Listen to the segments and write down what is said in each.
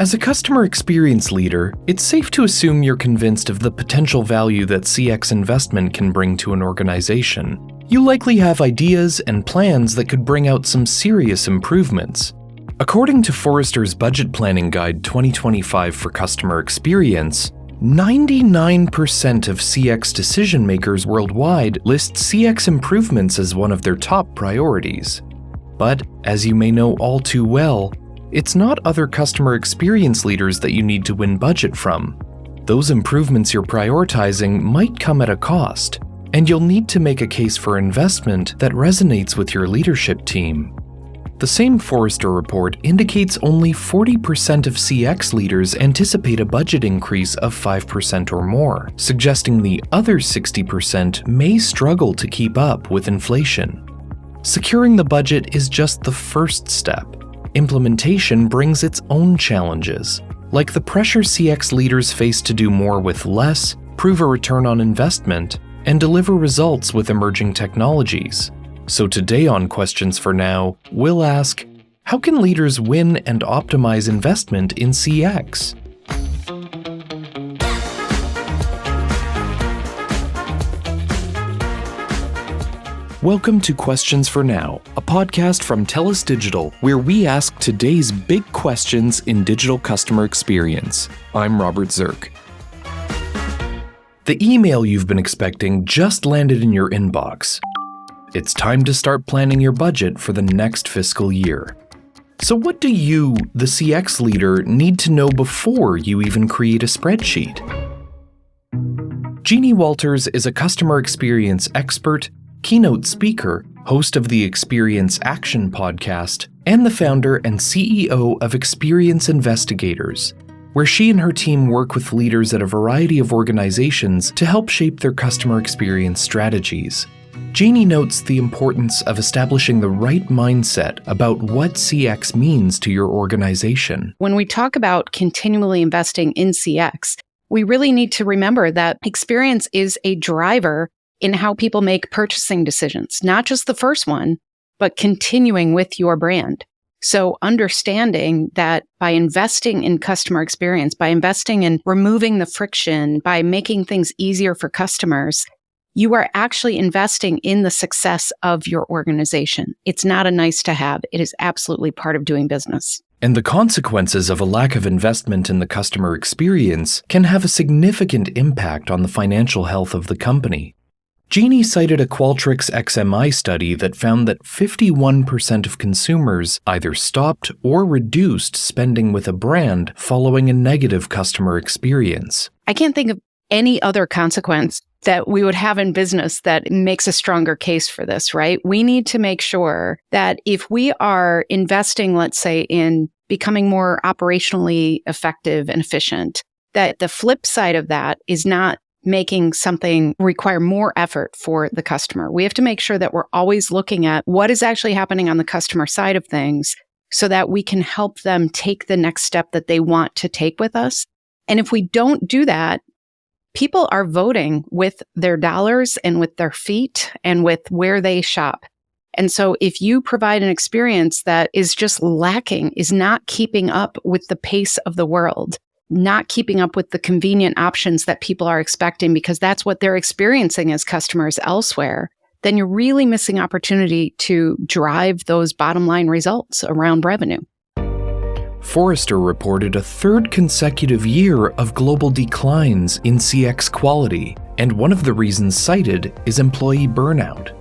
As a customer experience leader, it's safe to assume you're convinced of the potential value that CX investment can bring to an organization. You likely have ideas and plans that could bring out some serious improvements. According to Forrester's Budget Planning Guide 2025 for Customer Experience, 99% of CX decision makers worldwide list CX improvements as one of their top priorities. But, as you may know all too well, it's not other customer experience leaders that you need to win budget from. Those improvements you're prioritizing might come at a cost, and you'll need to make a case for investment that resonates with your leadership team. The same Forrester report indicates only 40% of CX leaders anticipate a budget increase of 5% or more, suggesting the other 60% may struggle to keep up with inflation. Securing the budget is just the first step. Implementation brings its own challenges, like the pressure CX leaders face to do more with less, prove a return on investment, and deliver results with emerging technologies. So today on Questions for Now, we'll ask, how can leaders win and optimize investment in CX? Welcome to Questions for Now, a podcast from TELUS Digital, where we ask today's big questions in digital customer experience. I'm Robert Zirk. The email you've been expecting just landed in your inbox. It's time to start planning your budget for the next fiscal year. So what do you, the CX leader, need to know before you even create a spreadsheet? Jeannie Walters is a customer experience expert, keynote speaker, host of the Experience Action podcast, and the founder and CEO of Experience Investigators, where she and her team work with leaders at a variety of organizations to help shape their customer experience strategies. Jeannie notes the importance of establishing the right mindset about what CX means to your organization. When we talk about continually investing in CX, we really need to remember that experience is a driver in how people make purchasing decisions, not just the first one, but continuing with your brand. So understanding that by investing in customer experience, by investing in removing the friction, by making things easier for customers, you are actually investing in the success of your organization. It's not a nice to have. It is absolutely part of doing business. And the consequences of a lack of investment in the customer experience can have a significant impact on the financial health of the company. Jeannie cited a Qualtrics XMI study that found that 51% of consumers either stopped or reduced spending with a brand following a negative customer experience. I can't think of any other consequence that we would have in business that makes a stronger case for this, right? We need to make sure that if we are investing, let's say, in becoming more operationally effective and efficient, that the flip side of that is not making something require more effort for the customer. We have to make sure that we're always looking at what is actually happening on the customer side of things so that we can help them take the next step that they want to take with us. And if we don't do that, people are voting with their dollars and with their feet and with where they shop. And so if you provide an experience that is just lacking, is not keeping up with the pace of the world, not keeping up with the convenient options that people are expecting because that's what they're experiencing as customers elsewhere, then you're really missing opportunity to drive those bottom line results around revenue. Forrester reported a third consecutive year of global declines in CX quality, and one of the reasons cited is employee burnout.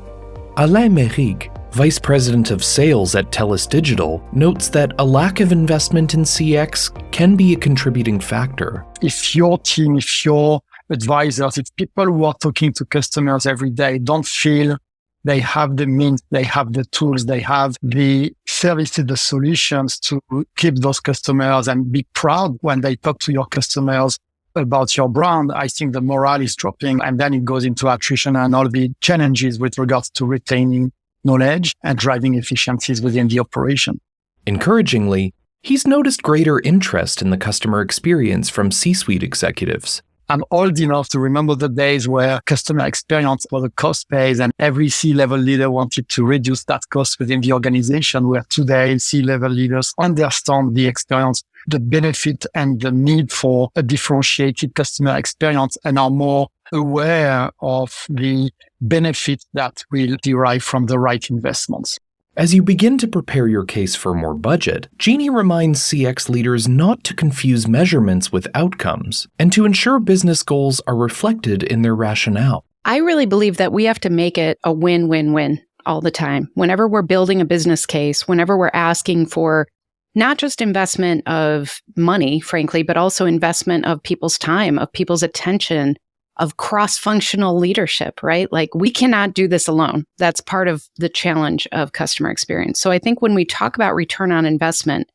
Alain Méric, Vice President of Sales at TELUS Digital, notes that a lack of investment in CX can be a contributing factor. If your team, if your advisors, if people who are talking to customers every day don't feel they have the means, they have the tools, they have the services, the solutions to keep those customers and be proud when they talk to your customers about your brand, I think the morale is dropping. And then it goes into attrition and all the challenges with regards to retaining knowledge and driving efficiencies within the operation. Encouragingly, he's noticed greater interest in the customer experience from C-suite executives. I'm old enough to remember the days where customer experience was a cost base and every C-level leader wanted to reduce that cost within the organization, where today C-level leaders understand the experience, the benefit and the need for a differentiated customer experience, and are more aware of the benefits that will derive from the right investments. As you begin to prepare your case for more budget, Jeannie reminds CX leaders not to confuse measurements with outcomes and to ensure business goals are reflected in their rationale. I really believe that we have to make it a win-win-win all the time. Whenever we're building a business case, whenever we're asking for not just investment of money, frankly, but also investment of people's time, of people's attention, of cross-functional leadership, right? Like, we cannot do this alone. That's part of the challenge of customer experience. So I think when we talk about return on investment,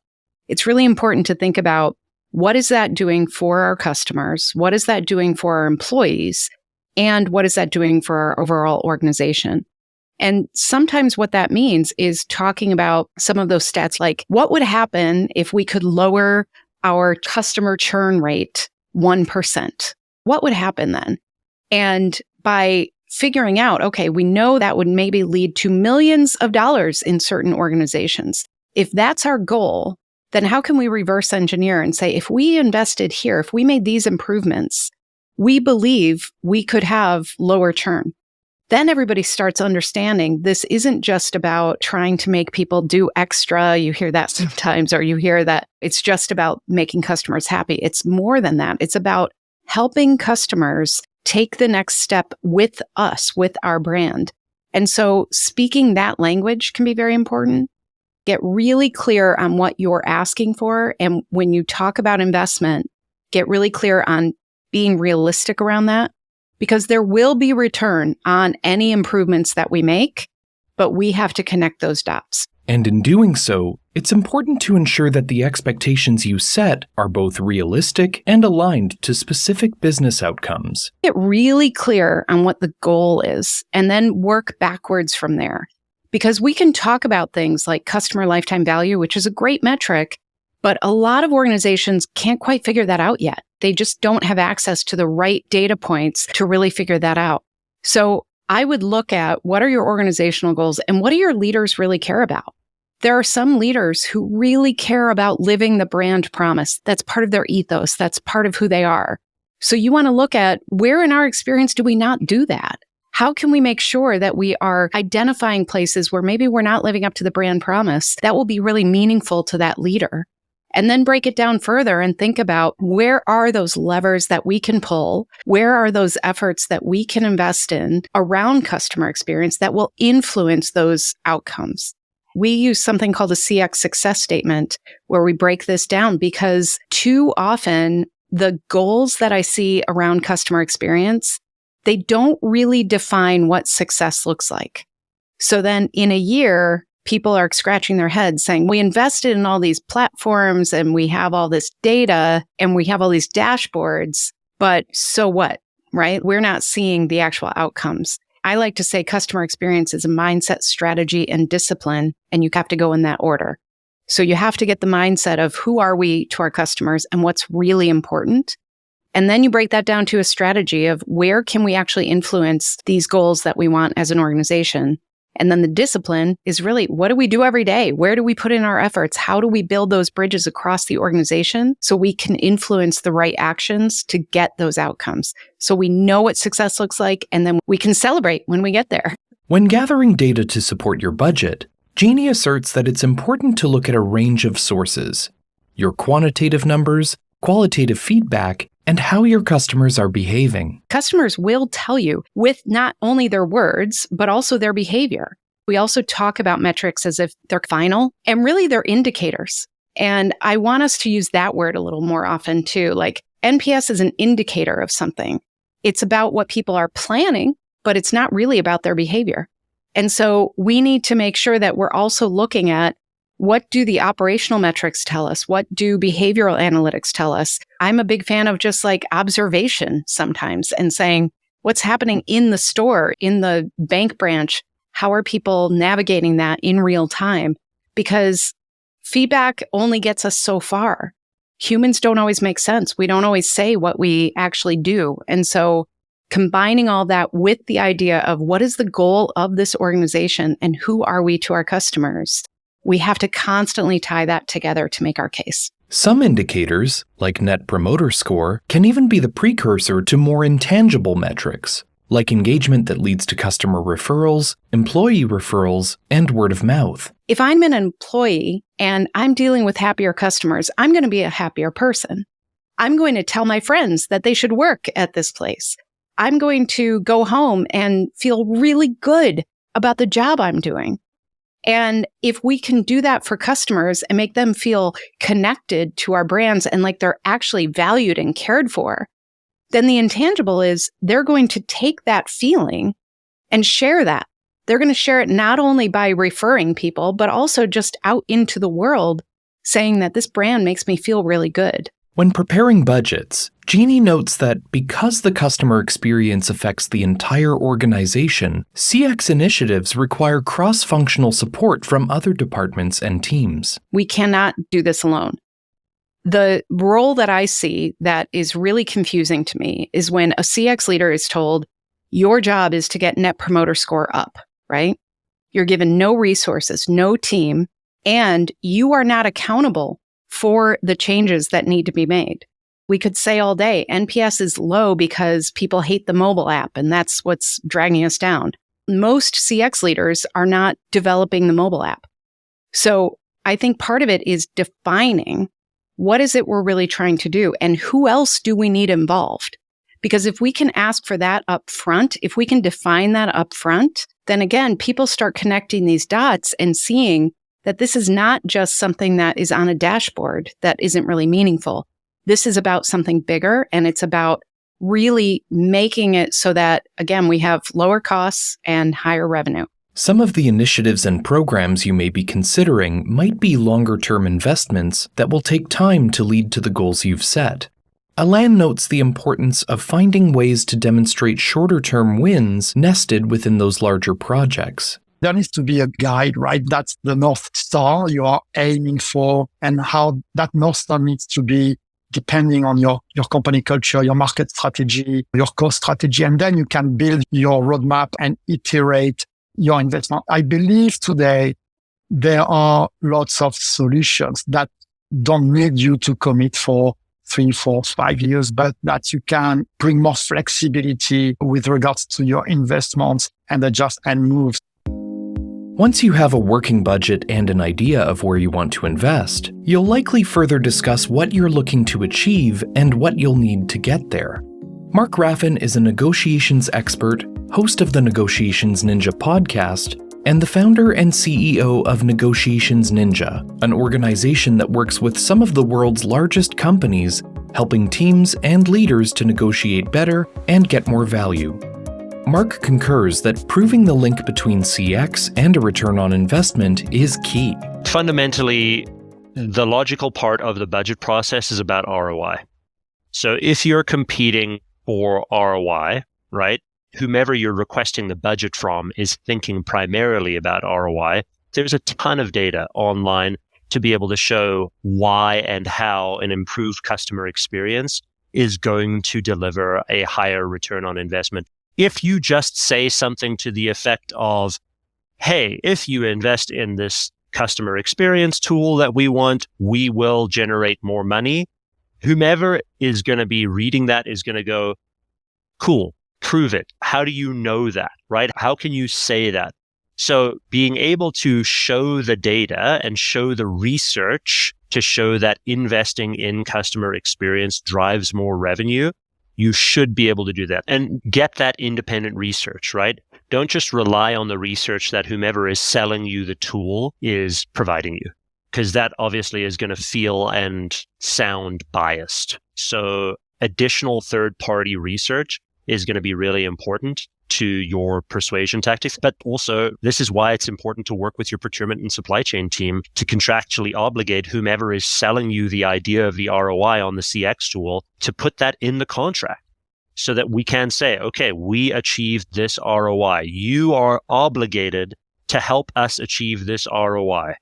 it's really important to think about, what is that doing for our customers? What is that doing for our employees? And what is that doing for our overall organization? And sometimes what that means is talking about some of those stats, like what would happen if we could lower our customer churn rate 1%? What would happen then? And by figuring out, okay, we know that would maybe lead to millions of dollars in certain organizations. If that's our goal, then how can we reverse engineer and say, if we invested here, if we made these improvements, we believe we could have lower churn. Then everybody starts understanding this isn't just about trying to make people do extra. You hear that sometimes, or you hear that it's just about making customers happy. It's more than that. It's about helping customers take the next step with us, with our brand. And so speaking that language can be very important. Get really clear on what you're asking for. And when you talk about investment, get really clear on being realistic around that, because there will be return on any improvements that we make, but we have to connect those dots. And in doing so, it's important to ensure that the expectations you set are both realistic and aligned to specific business outcomes. Get really clear on what the goal is, and then work backwards from there. Because we can talk about things like customer lifetime value, which is a great metric, but a lot of organizations can't quite figure that out yet. They just don't have access to the right data points to really figure that out. So I would look at, what are your organizational goals and what do your leaders really care about? There are some leaders who really care about living the brand promise. That's part of their ethos. That's part of who they are. So you want to look at, where in our experience do we not do that? How can we make sure that we are identifying places where maybe we're not living up to the brand promise that will be really meaningful to that leader? And then break it down further and think about, where are those levers that we can pull? Where are those efforts that we can invest in around customer experience that will influence those outcomes? We use something called a CX success statement, where we break this down, because too often the goals that I see around customer experience, they don't really define what success looks like. So then in a year, people are scratching their heads saying, we invested in all these platforms and we have all this data and we have all these dashboards, but so what, right? We're not seeing the actual outcomes. I like to say customer experience is a mindset, strategy, and discipline, and you have to go in that order. So you have to get the mindset of, who are we to our customers and what's really important? And then you break that down to a strategy of, where can we actually influence these goals that we want as an organization? And then the discipline is really, what do we do every day? Where do we put in our efforts? How do we build those bridges across the organization so we can influence the right actions to get those outcomes? So we know what success looks like, and then we can celebrate when we get there. When gathering data to support your budget, Jeannie asserts that it's important to look at a range of sources: your quantitative numbers, qualitative feedback, and how your customers are behaving. Customers will tell you with not only their words, but also their behavior. We also talk about metrics as if they're final, and really they're indicators. And I want us to use that word a little more often too. Like, NPS is an indicator of something. It's about what people are planning, but it's not really about their behavior. And so we need to make sure that we're also looking at, what do the operational metrics tell us? What do behavioral analytics tell us? I'm a big fan of just like observation sometimes, and saying, what's happening in the store, in the bank branch? How are people navigating that in real time? Because feedback only gets us so far. humans don't always make sense. We don't always say what we actually do. And so combining all that with the idea of what is the goal of this organization and who are we to our customers, we have to constantly tie that together to make our case. Some indicators, like Net Promoter Score, can even be the precursor to more intangible metrics, like engagement that leads to customer referrals, employee referrals, and word of mouth. If I'm an employee and I'm dealing with happier customers, I'm going to be a happier person. I'm going to tell my friends that they should work at this place. I'm going to go home and feel really good about the job I'm doing. And if we can do that for customers and make them feel connected to our brands and like they're actually valued and cared for, then the intangible is they're going to take that feeling and share that. They're going to share it not only by referring people, but also just out into the world saying that this brand makes me feel really good. When preparing budgets, Jeannie notes that because the customer experience affects the entire organization, CX initiatives require cross-functional support from other departments and teams. We cannot do this alone. The role that I see that is really confusing to me is when a CX leader is told, your job is to get Net Promoter Score up, right? You're given no resources, no team, and you are not accountable for the changes that need to be made. We could say all day, NPS is low because people hate the mobile app, and that's what's dragging us down. Most CX leaders are not developing the mobile app. So I think part of it is defining what is it we're really trying to do and who else do we need involved? Because if we can ask for that up front, if we can define that up front, then again, people start connecting these dots and seeing that this is not just something that is on a dashboard that isn't really meaningful. This is about something bigger, and it's about really making it so that, again, we have lower costs and higher revenue. Some of the initiatives and programs you may be considering might be longer-term investments that will take time to lead to the goals you've set. Alain notes the importance of finding ways to demonstrate shorter-term wins nested within those larger projects. There needs to be a guide, right? That's the North Star you are aiming for, and how that North Star needs to be depending on your company culture, your market strategy, your cost strategy, and then you can build your roadmap and iterate your investment. I believe today there are lots of solutions that don't need you to commit for 3, 4, 5 years, but that you can bring more flexibility with regards to your investments and adjust and move. Once you have a working budget and an idea of where you want to invest, you'll likely further discuss what you're looking to achieve and what you'll need to get there. Mark Raffan is a negotiations expert, host of the Negotiations Ninja podcast, and the founder and CEO of Negotiations Ninja, an organization that works with some of the world's largest companies, helping teams and leaders to negotiate better and get more value. Mark concurs that proving the link between CX and a return on investment is key. Fundamentally, the logical part of the budget process is about ROI. So if you're competing for ROI, right, whomever you're requesting the budget from is thinking primarily about ROI, there's a ton of data online to be able to show why and how an improved customer experience is going to deliver a higher return on investment. If you just say something to the effect of, hey, if you invest in this customer experience tool that we want, we will generate more money, whomever is going to be reading that is going to go, cool, prove it. How do you know that, right? How can you say that? So being able to show the data and show the research to show that investing in customer experience drives more revenue, you should be able to do that and get that independent research, right? Don't just rely on the research that whomever is selling you the tool is providing you, because that obviously is going to feel and sound biased. So additional third-party research is going to be really important to your persuasion tactics. But also, this is why it's important to work with your procurement and supply chain team to contractually obligate whomever is selling you the idea of the ROI on the CX tool to put that in the contract so that we can say, okay, we achieved this ROI. You are obligated to help us achieve this ROI.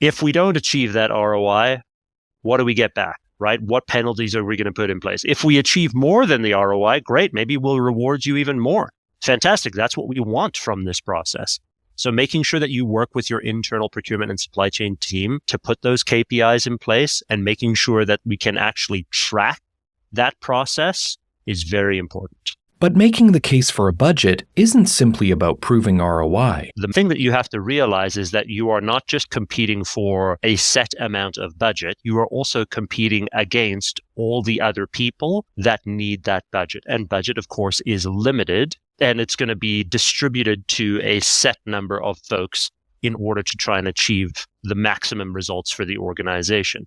If we don't achieve that ROI, what do we get back? right? What penalties are we going to put in place? If we achieve more than the ROI, great. Maybe we'll reward you even more. Fantastic. That's what we want from this process. So making sure that you work with your internal procurement and supply chain team to put those KPIs in place and making sure that we can actually track that process is very important. But making the case for a budget isn't simply about proving ROI. The thing that you have to realize is that you are not just competing for a set amount of budget, you are also competing against all the other people that need that budget. And budget, of course, is limited, and it's going to be distributed to a set number of folks in order to try and achieve the maximum results for the organization.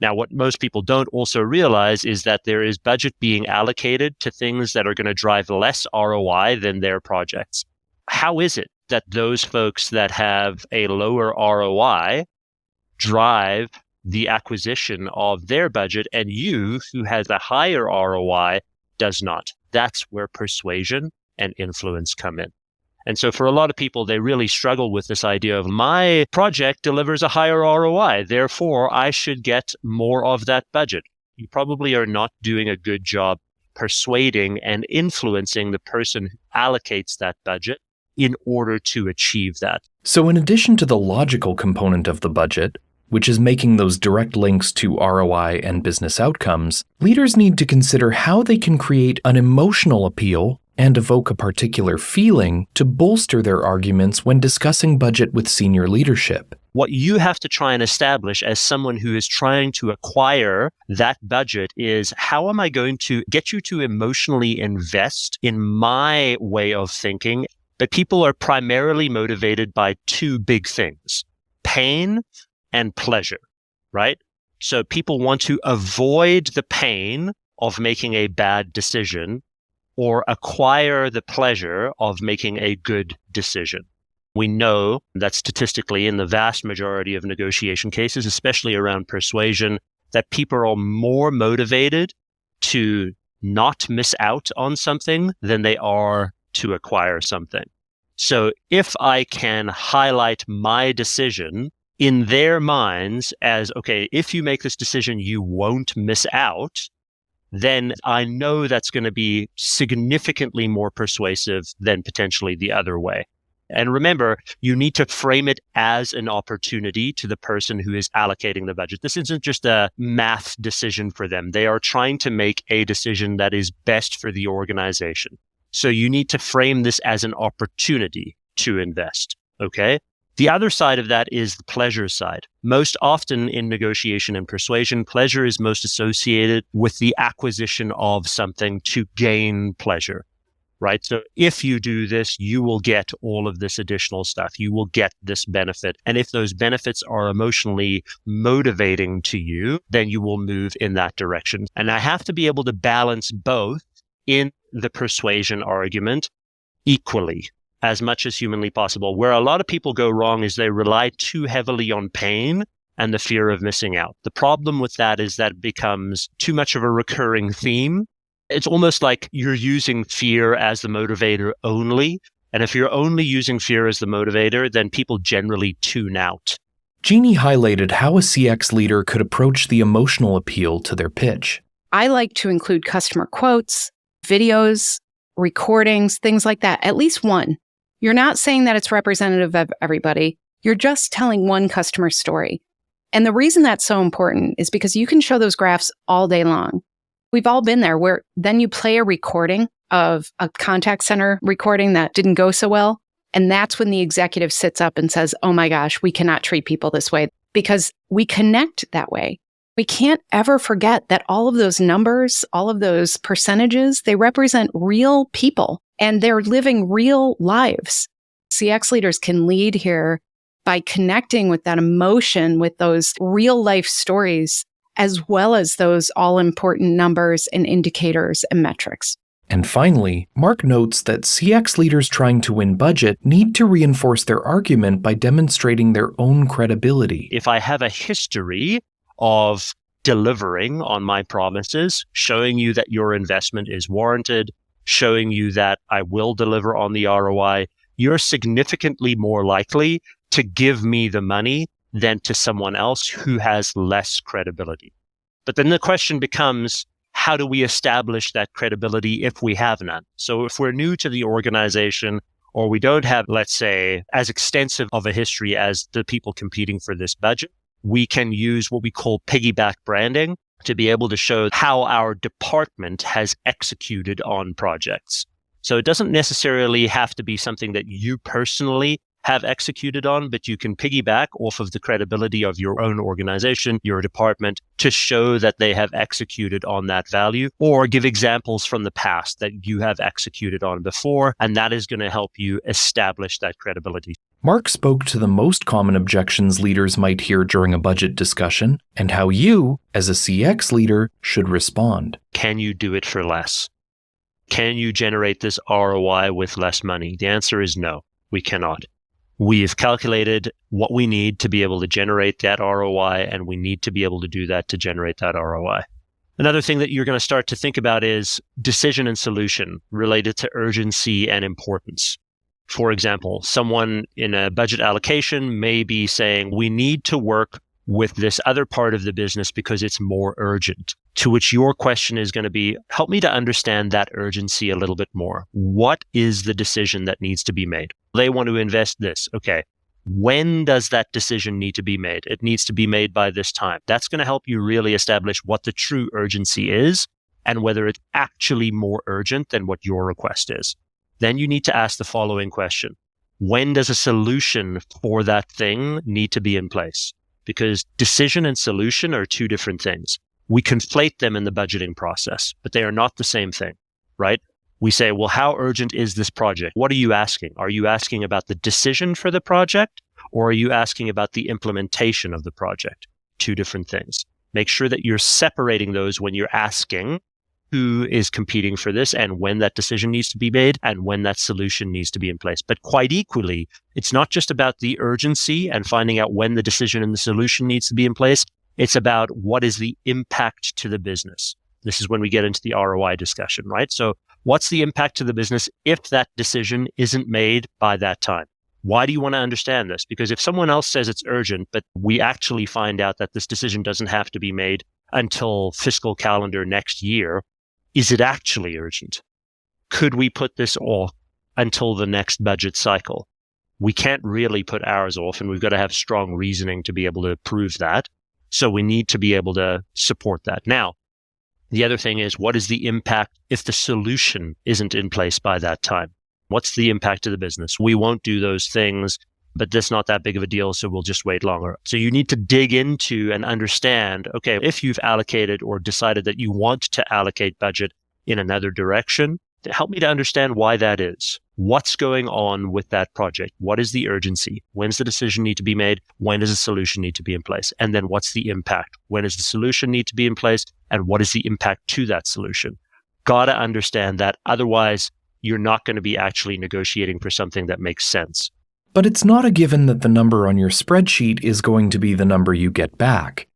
Now, what most people don't also realize is that there is budget being allocated to things that are going to drive less ROI than their projects. How is it that those folks that have a lower ROI drive the acquisition of their budget and you, who has a higher ROI, does not? That's where persuasion and influence come in. And so for a lot of people, they really struggle with this idea of my project delivers a higher ROI, therefore I should get more of that budget. You probably are not doing a good job persuading and influencing the person who allocates that budget in order to achieve that. So in addition to the logical component of the budget, which is making those direct links to ROI and business outcomes, leaders need to consider how they can create an emotional appeal and evoke a particular feeling to bolster their arguments when discussing budget with senior leadership. What you have to try and establish as someone who is trying to acquire that budget is, how am I going to get you to emotionally invest in my way of thinking? But people are primarily motivated by two big things, pain and pleasure, right? So people want to avoid the pain of making a bad decision or acquire the pleasure of making a good decision. We know that statistically in the vast majority of negotiation cases, especially around persuasion, that people are more motivated to not miss out on something than they are to acquire something. So if I can highlight my decision in their minds as, okay, if you make this decision, you won't miss out, then I know that's going to be significantly more persuasive than potentially the other way. And remember, you need to frame it as an opportunity to the person who is allocating the budget. This isn't just a math decision for them. They are trying to make a decision that is best for the organization. So you need to frame this as an opportunity to invest, okay? The other side of that is the pleasure side. Most often in negotiation and persuasion, pleasure is most associated with the acquisition of something to gain pleasure, right? So if you do this, you will get all of this additional stuff. You will get this benefit. And if those benefits are emotionally motivating to you, then you will move in that direction. And I have to be able to balance both in the persuasion argument equally, as much as humanly possible. Where a lot of people go wrong is they rely too heavily on pain and the fear of missing out. The problem with that is that it becomes too much of a recurring theme. It's almost like you're using fear as the motivator only. And if you're only using fear as the motivator, then people generally tune out. Jeannie highlighted how a CX leader could approach the emotional appeal to their pitch. I like to include customer quotes, videos, recordings, things like that, at least one. You're not saying that it's representative of everybody. You're just telling one customer story. And the reason that's so important is because you can show those graphs all day long. We've all been there where then you play a recording of a contact center recording that didn't go so well. And that's when the executive sits up and says, oh my gosh, we cannot treat people this way, because we connect that way. We can't ever forget that all of those numbers, all of those percentages, they represent real people and they're living real lives. CX leaders can lead here by connecting with that emotion, with those real life stories, as well as those all important numbers and indicators and metrics. And finally, Mark notes that CX leaders trying to win budget need to reinforce their argument by demonstrating their own credibility. If I have a history of delivering on my promises, showing you that your investment is warranted, showing you that I will deliver on the ROI, you're significantly more likely to give me the money than to someone else who has less credibility. But then the question becomes, how do we establish that credibility if we have none? So if we're new to the organization, or we don't have, let's say, as extensive of a history as the people competing for this budget, we can use what we call piggyback branding to be able to show how our department has executed on projects. So it doesn't necessarily have to be something that you personally have executed on, but you can piggyback off of the credibility of your own organization, your department, to show that they have executed on that value, or give examples from the past that you have executed on before, and that is going to help you establish that credibility. Mark spoke to the most common objections leaders might hear during a budget discussion and how you, as a CX leader, should respond. Can you do it for less? Can you generate this ROI with less money? The answer is no, we cannot. We've calculated what we need to be able to generate that ROI, and we need to be able to do that to generate that ROI. Another thing that you're going to start to think about is decision and solution related to urgency and importance. For example, someone in a budget allocation may be saying, we need to work with this other part of the business because it's more urgent. To which your question is going to be, help me to understand that urgency a little bit more. What is the decision that needs to be made? They want to invest this. Okay. When does that decision need to be made? It needs to be made by this time. That's going to help you really establish what the true urgency is and whether it's actually more urgent than what your request is. Then you need to ask the following question. When does a solution for that thing need to be in place? Because decision and solution are two different things. We conflate them in the budgeting process, but they are not the same thing, right? We say, well, how urgent is this project? What are you asking? Are you asking about the decision for the project, or are you asking about the implementation of the project? Two different things. Make sure that you're separating those when you're asking who is competing for this and when that decision needs to be made and when that solution needs to be in place. But quite equally, it's not just about the urgency and finding out when the decision and the solution needs to be in place. It's about what is the impact to the business. This is when we get into the ROI discussion, right? So what's the impact to the business if that decision isn't made by that time? Why do you want to understand this? Because if someone else says it's urgent, but we actually find out that this decision doesn't have to be made until fiscal calendar next year, is it actually urgent? Could we put this off until the next budget cycle? We can't really put ours off, and we've got to have strong reasoning to be able to prove that. So we need to be able to support that. Now, the other thing is, what is the impact if the solution isn't in place by that time? What's the impact to the business? We won't do those things, but that's not that big of a deal, so we'll just wait longer. So you need to dig into and understand, okay, if you've allocated or decided that you want to allocate budget in another direction, help me to understand why that is. What's going on with that project? What is the urgency? When does the decision need to be made? When does the solution need to be in place? And then what's the impact? When does the solution need to be in place? And what is the impact to that solution? Gotta understand that. Otherwise, you're not going to be actually negotiating for something that makes sense. But it's not a given that the number on your spreadsheet is going to be the number you get back.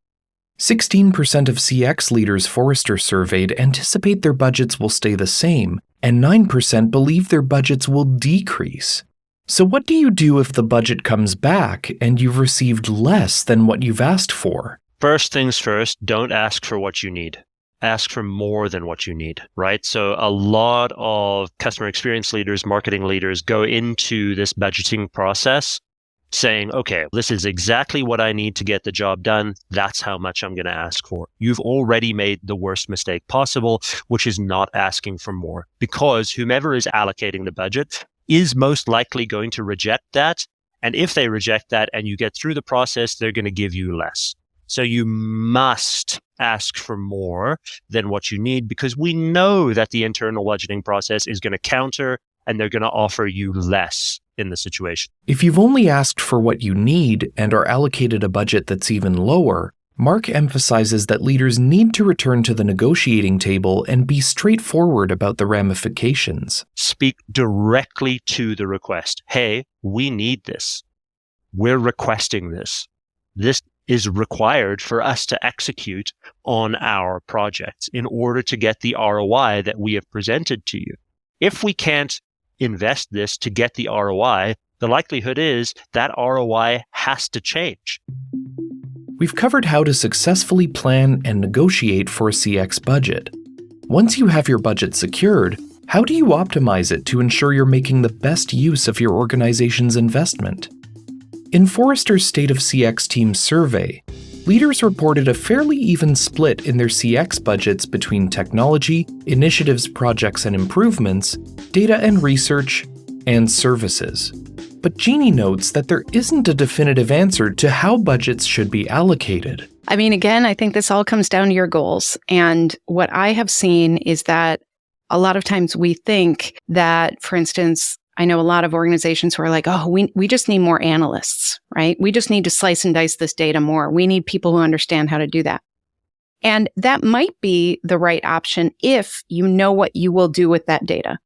16% of CX leaders Forrester surveyed anticipate their budgets will stay the same, and 9% believe their budgets will decrease. So what do you do if the budget comes back and you've received less than what you've asked for? First things first, don't ask for what you need. Ask for more than what you need, right? So a lot of customer experience leaders, marketing leaders go into this budgeting process saying, okay, this is exactly what I need to get the job done. That's how much I'm going to ask for. You've already made the worst mistake possible, which is not asking for more, because whomever is allocating the budget is most likely going to reject that. And if they reject that and you get through the process, they're going to give you less. So you must ask for more than what you need, because we know that the internal budgeting process is going to counter and they're going to offer you less in the situation. If you've only asked for what you need and are allocated a budget that's even lower, Mark emphasizes that leaders need to return to the negotiating table and be straightforward about the ramifications. Speak directly to the request. Hey, we need this. We're requesting this. This is required for us to execute on our projects in order to get the ROI that we have presented to you. If we can't invest this to get the ROI, the likelihood is that ROI has to change. we've covered how to successfully plan and negotiate for a CX budget. Once you have your budget secured, how do you optimize it to ensure you're making the best use of your organization's investment? In Forrester's State of CX Team survey, leaders reported a fairly even split in their CX budgets between technology, initiatives, projects and improvements, data and research, and services. But Jeannie notes that there isn't a definitive answer to how budgets should be allocated. I mean, again, I think this all comes down to your goals. And what I have seen is that a lot of times we think that, for instance, I know a lot of organizations who are like, oh, we just need more analysts, right? We just need to slice and dice this data more. We need people who understand how to do that. And that might be the right option if you know what you will do with that data.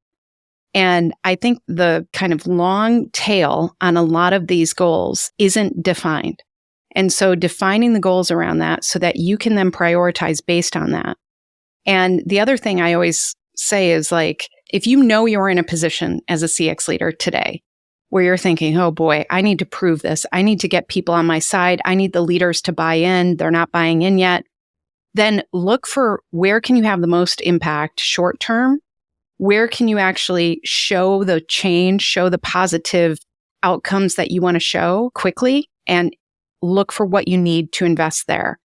And I think the kind of long tail on a lot of these goals isn't defined. And so defining the goals around that so that you can then prioritize based on that. And the other thing I always say is like, if you know you're in a position as a CX leader today where you're thinking, oh boy, I need to prove this. I need to get people on my side. I need the leaders to buy in. They're not buying in yet. Then look for where can you have the most impact short term? Where can you actually show the change, show the positive outcomes that you want to show quickly, and look for what you need to invest there.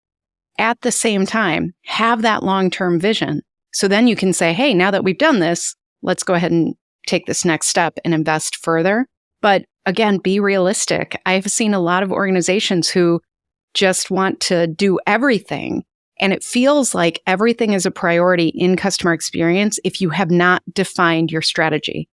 At the same time, have that long-term vision. So then you can say, hey, now that we've done this, let's go ahead and take this next step and invest further. But again, be realistic. I've seen a lot of organizations who just want to do everything. And it feels like everything is a priority in customer experience if you have not defined your strategy.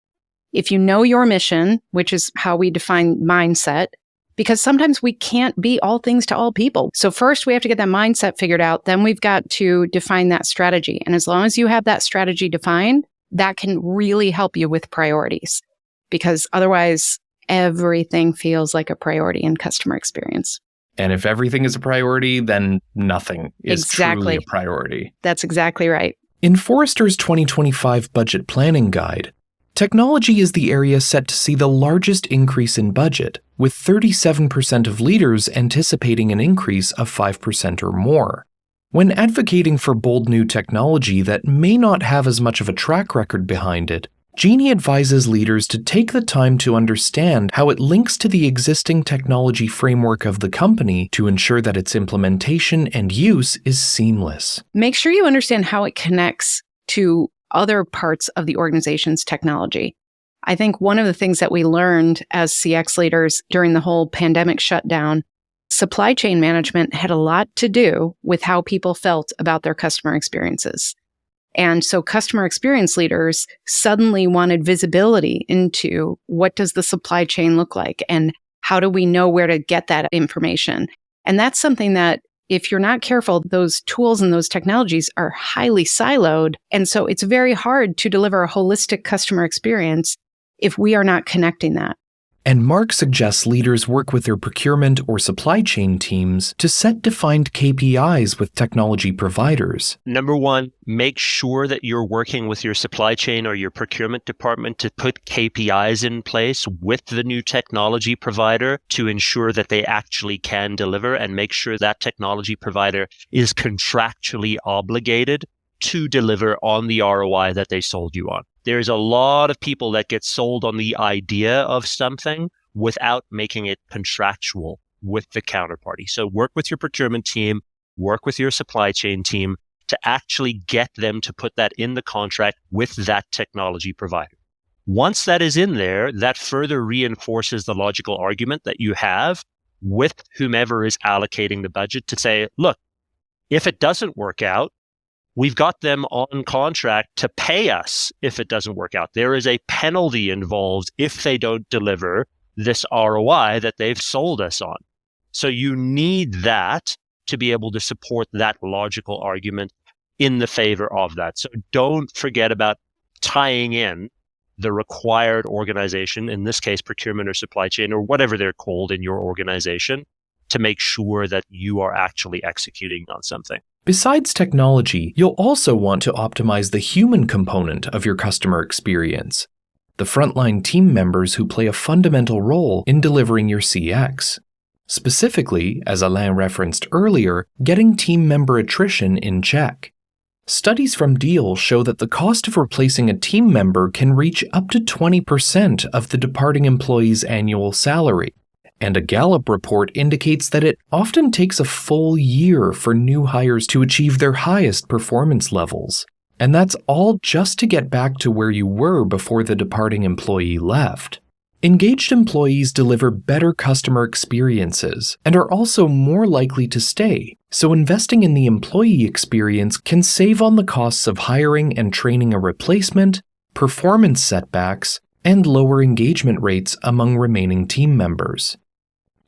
If you know your mission, which is how we define mindset, because sometimes we can't be all things to all people. So first we have to get that mindset figured out. Then we've got to define that strategy. And as long as you have that strategy defined, that can really help you with priorities, because otherwise everything feels like a priority in customer experience. And if everything is a priority, then nothing is truly a priority. That's exactly right. In Forrester's 2025 Budget Planning Guide, technology is the area set to see the largest increase in budget, with 37% of leaders anticipating an increase of 5% or more. When advocating for bold new technology that may not have as much of a track record behind it, Jeannie advises leaders to take the time to understand how it links to the existing technology framework of the company to ensure that its implementation and use is seamless. Make sure you understand how it connects to other parts of the organization's technology. I think one of the things that we learned as CX leaders during the whole pandemic shutdown, supply chain management had a lot to do with how people felt about their customer experiences. And so customer experience leaders suddenly wanted visibility into what does the supply chain look like and how do we know where to get that information. And that's something that if you're not careful, those tools and those technologies are highly siloed. And so it's very hard to deliver a holistic customer experience if we are not connecting that. And Mark suggests leaders work with their procurement or supply chain teams to set defined KPIs with technology providers. Number one, make sure that you're working with your supply chain or your procurement department to put KPIs in place with the new technology provider to ensure that they actually can deliver, and make sure that technology provider is contractually obligated to deliver on the ROI that they sold you on. There's a lot of people that get sold on the idea of something without making it contractual with the counterparty. So work with your procurement team, work with your supply chain team to actually get them to put that in the contract with that technology provider. Once that is in there, that further reinforces the logical argument that you have with whomever is allocating the budget to say, look, if it doesn't work out, we've got them on contract to pay us if it doesn't work out. There is a penalty involved if they don't deliver this ROI that they've sold us on. So you need that to be able to support that logical argument in the favor of that. So don't forget about tying in the required organization, in this case, procurement or supply chain or whatever they're called in your organization, to make sure that you are actually executing on something. Besides technology, you'll also want to optimize the human component of your customer experience, the frontline team members who play a fundamental role in delivering your CX. Specifically, as Alain referenced earlier, getting team member attrition in check. Studies from Deal show that the cost of replacing a team member can reach up to 20% of the departing employee's annual salary. And a Gallup report indicates that it often takes a full year for new hires to achieve their highest performance levels. And that's all just to get back to where you were before the departing employee left. Engaged employees deliver better customer experiences and are also more likely to stay, so investing in the employee experience can save on the costs of hiring and training a replacement, performance setbacks, and lower engagement rates among remaining team members.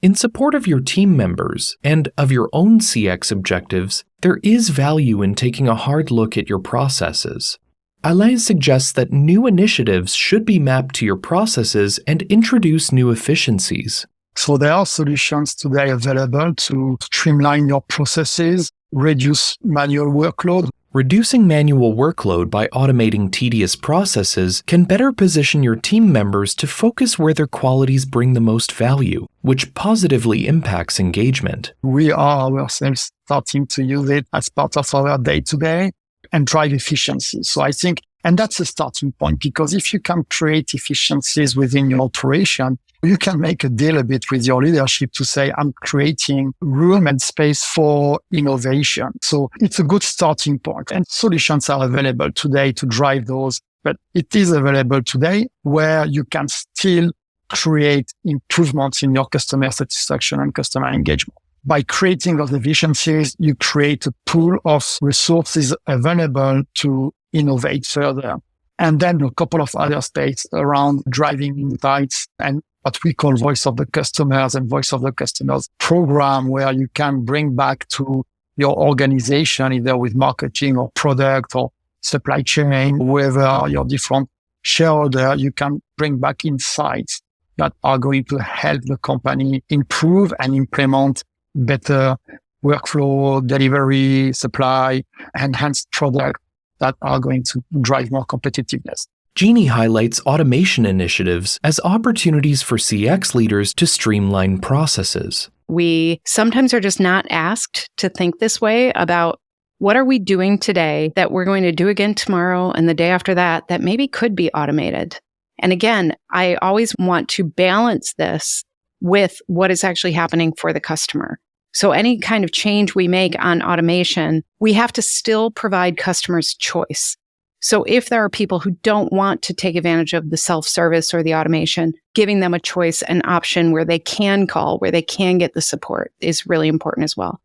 In support of your team members and of your own CX objectives, there is value in taking a hard look at your processes. Alain suggests that new initiatives should be mapped to your processes and introduce new efficiencies. So there are solutions today available to streamline your processes, reduce manual workload. Reducing manual workload by automating tedious processes can better position your team members to focus where their qualities bring the most value, which positively impacts engagement. We are ourselves starting to use it as part of our day-to-day and drive efficiency. So I think, and that's a starting point, because if you can create efficiencies within your operation, you can make a deal a bit with your leadership to say, I'm creating room and space for innovation. So it's a good starting point. And solutions are available today to drive those, but it is available today where you can still create improvements in your customer satisfaction and customer engagement. By creating those efficiencies, you create a pool of resources available to innovate further. And then a couple of other aspects around driving insights and what we call voice of the customers and voice of the customers program, where you can bring back to your organization, either with marketing or product or supply chain, whoever your different shareholder, you can bring back insights that are going to help the company improve and implement better workflow, delivery, supply, enhanced product that are going to drive more competitiveness. Jeannie highlights automation initiatives as opportunities for CX leaders to streamline processes. We sometimes are just not asked to think this way about what are we doing today that we're going to do again tomorrow and the day after that maybe could be automated. And again, I always want to balance this with what is actually happening for the customer. So any kind of change we make on automation, we have to still provide customers choice. So if there are people who don't want to take advantage of the self-service or the automation, giving them a choice, an option where they can call, where they can get the support is really important as well.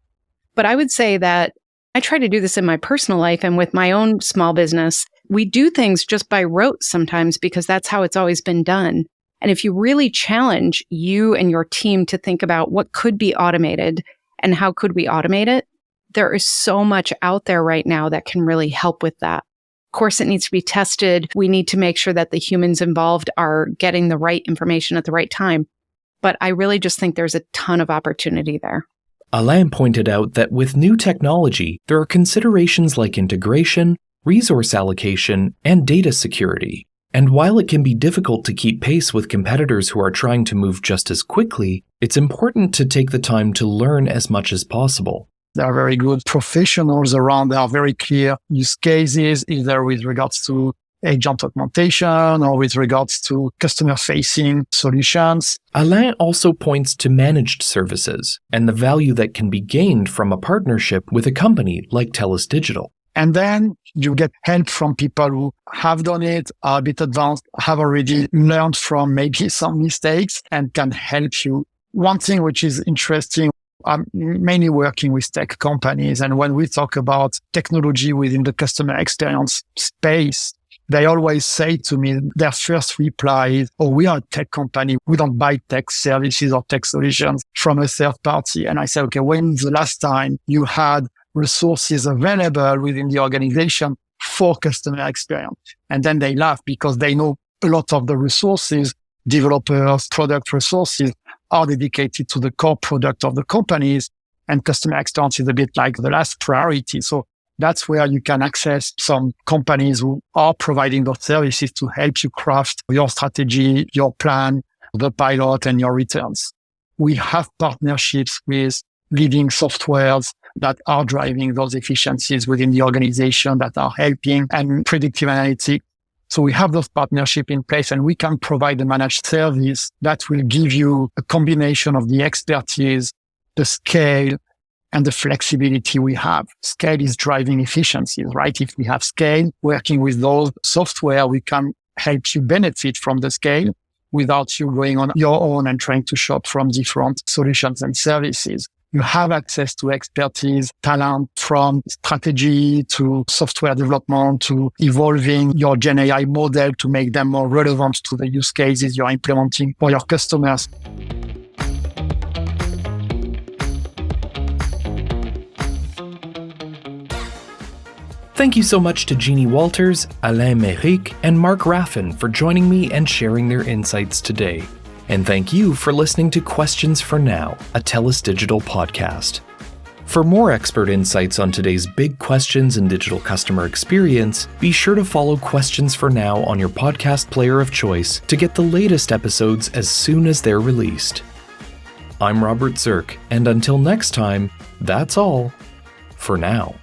But I would say that I try to do this in my personal life and with my own small business. We do things just by rote sometimes because that's how it's always been done. And if you really challenge you and your team to think about what could be automated and how could we automate it, there is so much out there right now that can really help with that. Of course, it needs to be tested. We need to make sure that the humans involved are getting the right information at the right time. But I really just think there's a ton of opportunity there. Alain pointed out that with new technology, there are considerations like integration, resource allocation, and data security. And while it can be difficult to keep pace with competitors who are trying to move just as quickly, it's important to take the time to learn as much as possible. There are very good professionals around. There are very clear use cases, either with regards to agent augmentation or with regards to customer-facing solutions. Alain also points to managed services and the value that can be gained from a partnership with a company like TELUS Digital. And then you get help from people who have done it, are a bit advanced, have already learned from maybe some mistakes and can help you. One thing which is interesting, I'm mainly working with tech companies. And when we talk about technology within the customer experience space, they always say to me, their first reply is, oh, we are a tech company. We don't buy tech services or tech solutions from a third party. And I say, okay, when's the last time you had resources available within the organization for customer experience? And then they laugh because they know a lot of the resources, developers, product resources, are dedicated to the core product of the companies, and customer experience is a bit like the last priority. So that's where you can access some companies who are providing those services to help you craft your strategy, your plan, the pilot, and your returns. We have partnerships with leading softwares that are driving those efficiencies within the organization, that are helping, and predictive analytics. So we have those partnerships in place, and we can provide a managed service that will give you a combination of the expertise, the scale, and the flexibility we have. Scale is driving efficiencies, right? If we have scale, working with those software, we can help you benefit from the scale without you going on your own and trying to shop from different solutions and services. You have access to expertise, talent, from strategy to software development to evolving your Gen AI model to make them more relevant to the use cases you're implementing for your customers. Thank you so much to Jeannie Walters, Alain Méric, and Mark Raffan for joining me and sharing their insights today. And thank you for listening to Questions for Now, a TELUS Digital podcast. For more expert insights on today's big questions in digital customer experience, be sure to follow Questions for Now on your podcast player of choice to get the latest episodes as soon as they're released. I'm Robert Zirk, and until next time, that's all for now.